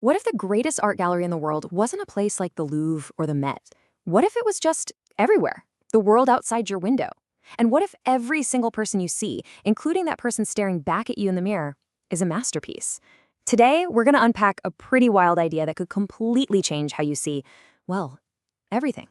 What if the greatest art gallery in the world wasn't a place like the Louvre or the Met? What if it was just everywhere, the world outside your window? And what if every single person you see, including that person staring back at you in the mirror, is a masterpiece? Today, we're going to unpack a pretty wild idea that could completely change how you see, well, everything.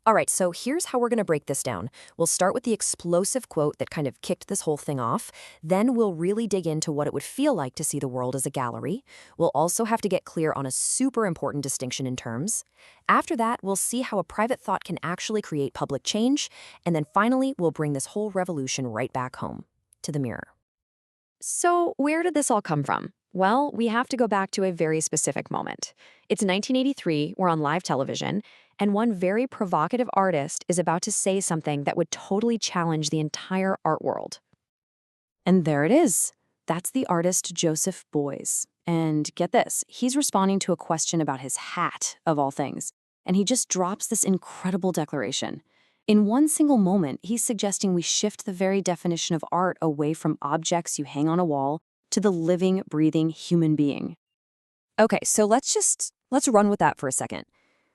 All right, so here's how we're going to break this down. We'll start with the explosive quote that kind of kicked this whole thing off. Then we'll really dig into what it would feel like to see the world as a gallery. We'll also have to get clear on a super important distinction in terms. After that, we'll see how a private thought can actually create public change. And then finally, we'll bring this whole revolution right back home, to the mirror. So, where did this all come from? Well, we have to go back to a very specific moment. It's 1983, we're on live television, and one very provocative artist is about to say something that would totally challenge the entire art world. And there it is. That's the artist Joseph Beuys. And get this, he's responding to a question about his hat, of all things. And he just drops this incredible declaration. In one single moment, he's suggesting we shift the very definition of art away from objects you hang on a wall to the living, breathing human being. Okay, so let's run with that for a second.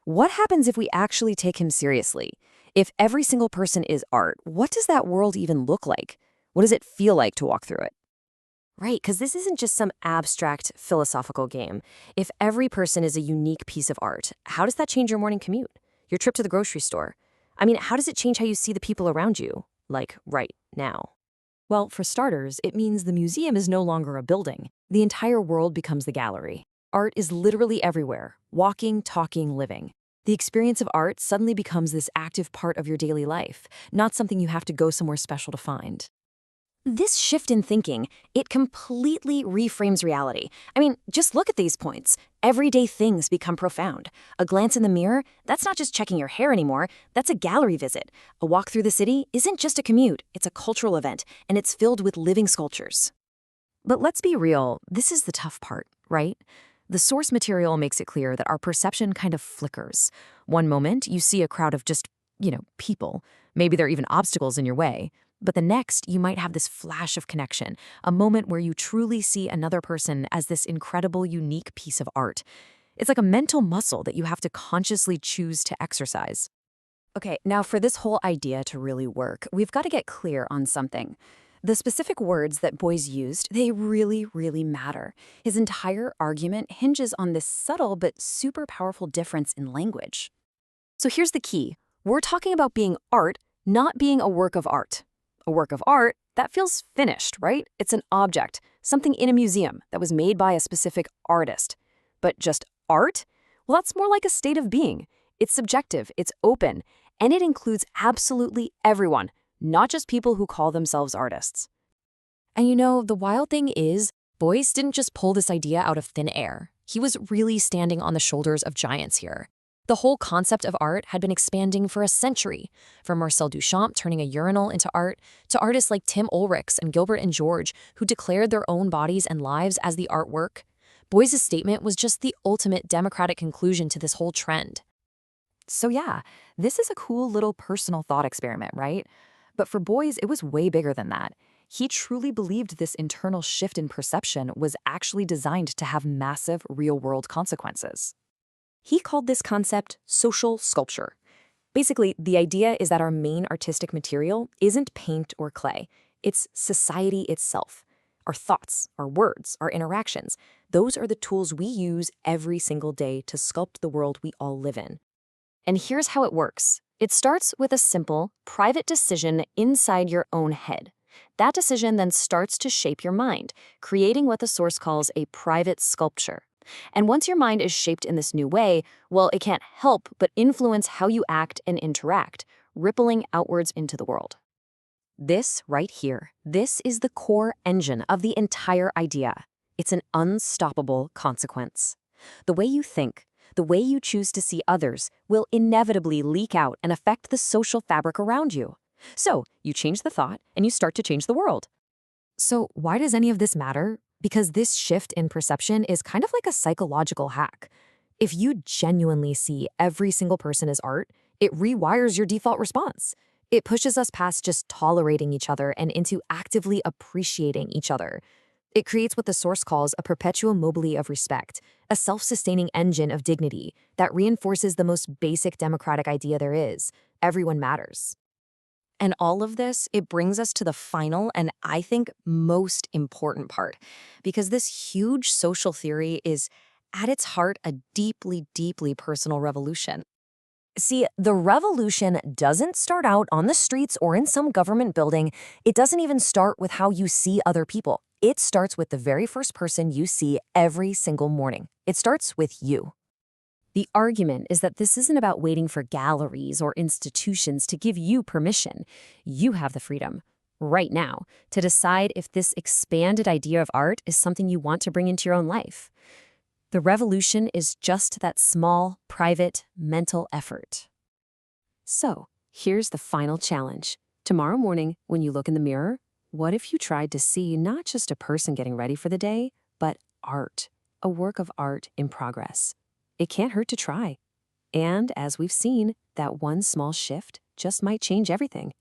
What happens if we actually take him seriously? If every single person is art, what does that world even look like? What does it feel like to walk through it? Right, because this isn't just some abstract philosophical game. If every person is a unique piece of art, how does that change your morning commute? Your trip to the grocery store? I mean, how does it change how you see the people around you, like right now? Well, for starters, it means the museum is no longer a building. The entire world becomes the gallery. Art is literally everywhere, walking, talking, living. The experience of art suddenly becomes this active part of your daily life, not something you have to go somewhere special to find. This shift in thinking, it completely reframes reality. I mean, just look at these points. Everyday things become profound. A glance in the mirror, that's not just checking your hair anymore, that's a gallery visit. A walk through the city isn't just a commute, it's a cultural event, and it's filled with living sculptures. But let's be real, this is the tough part, right? The source material makes it clear that our perception kind of flickers. One moment, you see a crowd of just, people. Maybe there are even obstacles in your way. But the next, you might have this flash of connection, a moment where you truly see another person as this incredible, unique piece of art. It's like a mental muscle that you have to consciously choose to exercise. Okay, now for this whole idea to really work, we've got to get clear on something. The specific words that Beuys used, they really, really matter. His entire argument hinges on this subtle but super powerful difference in language. So here's the key. We're talking about being art, not being a work of art. A work of art, that feels finished, right? It's an object, something in a museum that was made by a specific artist. But just art? Well, that's more like a state of being. It's subjective, it's open, and it includes absolutely everyone, not just people who call themselves artists. And the wild thing is, Beuys didn't just pull this idea out of thin air. He was really standing on the shoulders of giants here. The whole concept of art had been expanding for a century, from Marcel Duchamp turning a urinal into art, to artists like Tim Ulrichs and Gilbert and George, who declared their own bodies and lives as the artwork. Beuys' statement was just the ultimate democratic conclusion to this whole trend. So yeah, this is a cool little personal thought experiment, right? But for Beuys, it was way bigger than that. He truly believed this internal shift in perception was actually designed to have massive real-world consequences. He called this concept social sculpture. Basically, the idea is that our main artistic material isn't paint or clay. It's society itself. Our thoughts, our words, our interactions. Those are the tools we use every single day to sculpt the world we all live in. And here's how it works. It starts with a simple, private decision inside your own head. That decision then starts to shape your mind, creating what the source calls a private sculpture. And once your mind is shaped in this new way, well, it can't help but influence how you act and interact, rippling outwards into the world. This right here, this is the core engine of the entire idea. It's an unstoppable consequence. The way you think, the way you choose to see others, will inevitably leak out and affect the social fabric around you. So, you change the thought, and you start to change the world. So, why does any of this matter? Because this shift in perception is kind of like a psychological hack. If you genuinely see every single person as art, it rewires your default response. It pushes us past just tolerating each other and into actively appreciating each other. It creates what the source calls a perpetuum mobile of respect, a self-sustaining engine of dignity that reinforces the most basic democratic idea there is: everyone matters. And all of this, it brings us to the final and I think most important part, because this huge social theory is at its heart a deeply, deeply personal revolution. See, the revolution doesn't start out on the streets or in some government building. It doesn't even start with how you see other people. It starts with the very first person you see every single morning. It starts with you. The argument is that this isn't about waiting for galleries or institutions to give you permission. You have the freedom, right now, to decide if this expanded idea of art is something you want to bring into your own life. The revolution is just that small, private, mental effort. So, here's the final challenge. Tomorrow morning, when you look in the mirror, what if you tried to see not just a person getting ready for the day, but art, a work of art in progress? It can't hurt to try. And as we've seen, that one small shift just might change everything.